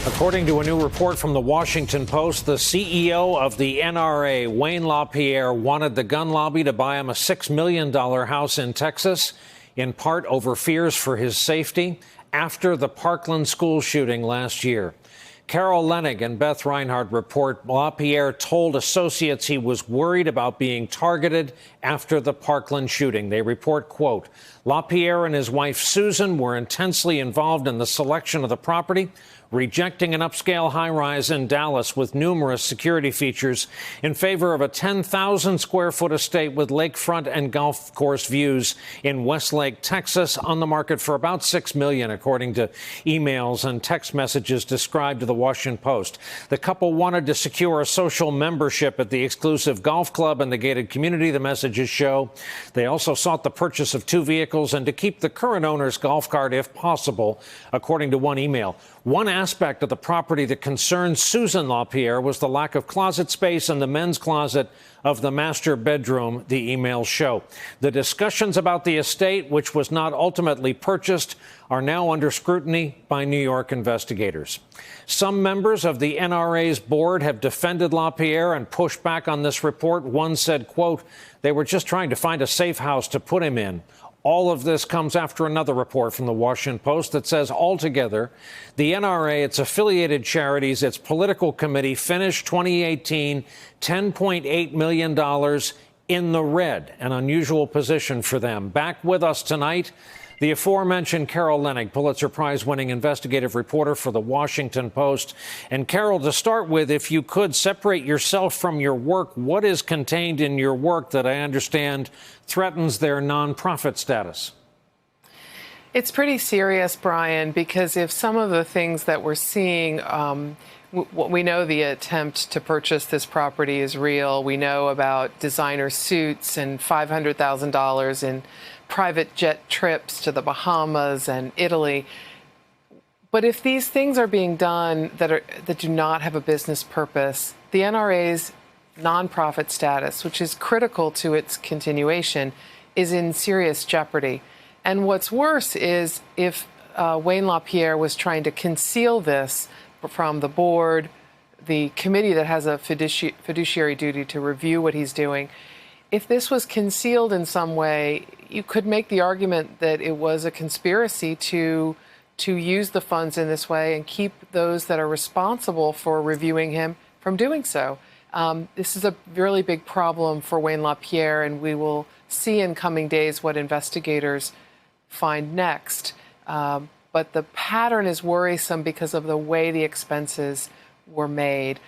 According to a new report from the Washington Post, the CEO of the NRA, Wayne LaPierre, wanted the gun lobby to buy him a $6 million house in Texas, in part over fears for his safety after the Parkland school shooting last year. Carol Leonnig and Beth Reinhardt report LaPierre told associates he was worried about being targeted after the Parkland shooting. They report, quote, LaPierre and his wife Susan were intensely involved in the selection of the property, rejecting an upscale high-rise in Dallas with numerous security features in favor of a 10,000-square-foot estate with lakefront and golf course views in Westlake, Texas, on the market for about $6 million, according to emails and text messages described to the Washington Post. The couple wanted to secure a social membership at the exclusive golf club and the gated community, the messages show. They also sought the purchase of 2 vehicles and to keep the current owner's golf cart if possible, according to one email. One aspect of the property that concerned Susan LaPierre was the lack of closet space in the men's closet of the master bedroom, the emails show. The discussions about the estate, which was not ultimately purchased, are now under scrutiny by New York investigators. Some members of the NRA's board have defended LaPierre and pushed back on this report. One said, quote, they were just trying to find a safe house to put him in. All of this comes after another report from the Washington Post that says altogether, the NRA, its affiliated charities, its political committee finished 2018 $10.8 million in the red, an unusual position for them. Back with us tonight, the aforementioned Carol Leonnig, Pulitzer Prize-winning investigative reporter for the Washington Post. And Carol, to start with, if you could separate yourself from your work, what is contained in your work that I understand threatens their nonprofit status? It's pretty serious, Brian, because if some of the things that we're seeing, we know the attempt to purchase this property is real. We know about designer suits and $500,000 in private jet trips to the Bahamas and Italy. But if these things are being done that do not have a business purpose, the NRA's nonprofit status, which is critical to its continuation, is in serious jeopardy. And what's worse is if Wayne LaPierre was trying to conceal this from the board, the committee that has a fiduciary duty to review what he's doing, if this was concealed in some way, you could make the argument that it was a conspiracy to use the funds in this way and keep those that are responsible for reviewing him from doing so. This is a really big problem for Wayne LaPierre, and we will see in coming days what investigators find next. But the pattern is worrisome because of the way the expenses were made,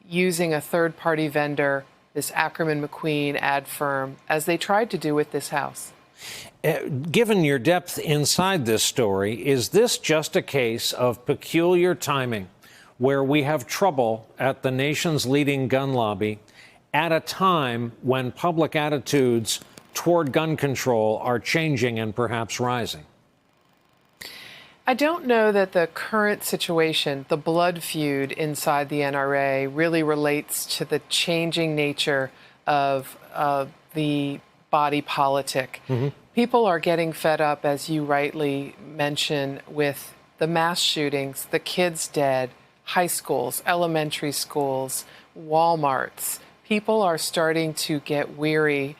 using a third-party vendor, this Ackerman McQueen ad firm, as they tried to do with this house. Given your depth inside this story, is this just a case of peculiar timing where we have trouble at the nation's leading gun lobby at a time when public attitudes toward gun control are changing and perhaps rising? I don't know that the current situation, the blood feud inside the NRA, really relates to the changing nature of the body politic. Mm-hmm. People are getting fed up, as you rightly mention, with the mass shootings, the kids dead, high schools, elementary schools, Walmarts. People are starting to get weary.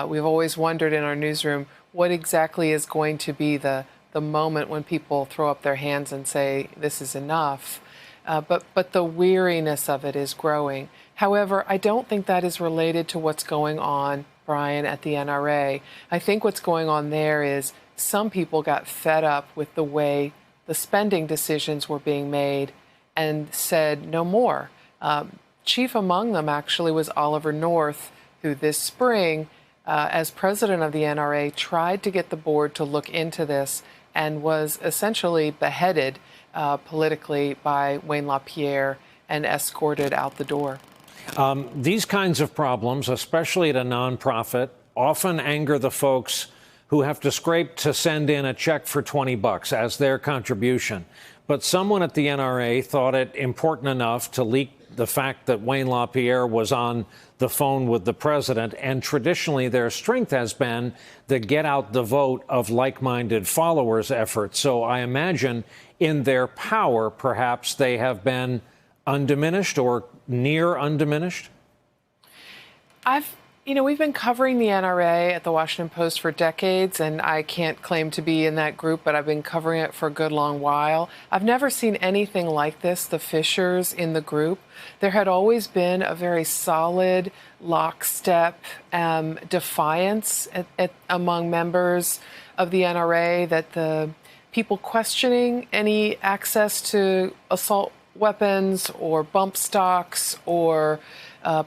We've always wondered in our newsroom what exactly is going to be the moment when people throw up their hands and say, this is enough. But the weariness of it is growing. However, I don't think that is related to what's going on, Brian, at the NRA. I think what's going on there is some people got fed up with the way the spending decisions were being made and said no more. Chief among them actually was Oliver North, who this spring, as president of the NRA, tried to get the board to look into this and was essentially beheaded politically by Wayne LaPierre and escorted out the door. These kinds of problems, especially at a nonprofit, often anger the folks who have to scrape to send in a check for $20 as their contribution. But someone at the NRA thought it important enough to leak the fact that Wayne LaPierre was on the phone with the president, and traditionally their strength has been the get out the vote of like-minded followers effort. So I imagine in their power, perhaps they have been undiminished or near undiminished. We've been covering the NRA at the Washington Post for decades, and I can't claim to be in that group, but I've been covering it for a good long while. I've never seen anything like this, the fissures in the group. There had always been a very solid, lockstep defiance among members of the NRA that the people questioning any access to assault weapons or bump stocks or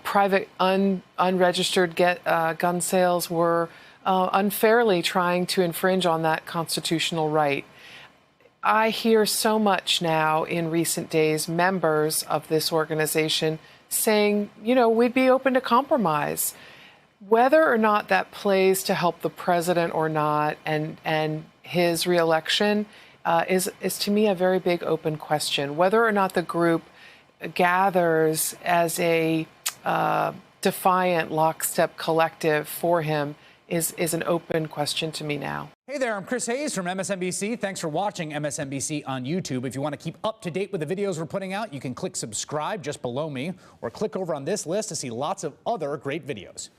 private unregistered gun sales were unfairly trying to infringe on that constitutional right. I hear so much now in recent days, members of this organization saying, we'd be open to compromise. Whether or not that plays to help the president or not and his reelection is to me a very big open question. Whether or not the group gathers as a defiant lockstep collective for him is an open question to me now. Hey there, I'm Chris Hayes from MSNBC. Thanks for watching MSNBC on YouTube. If you want to keep up to date with the videos we're putting out, you can click subscribe just below me or click over on this list to see lots of other great videos.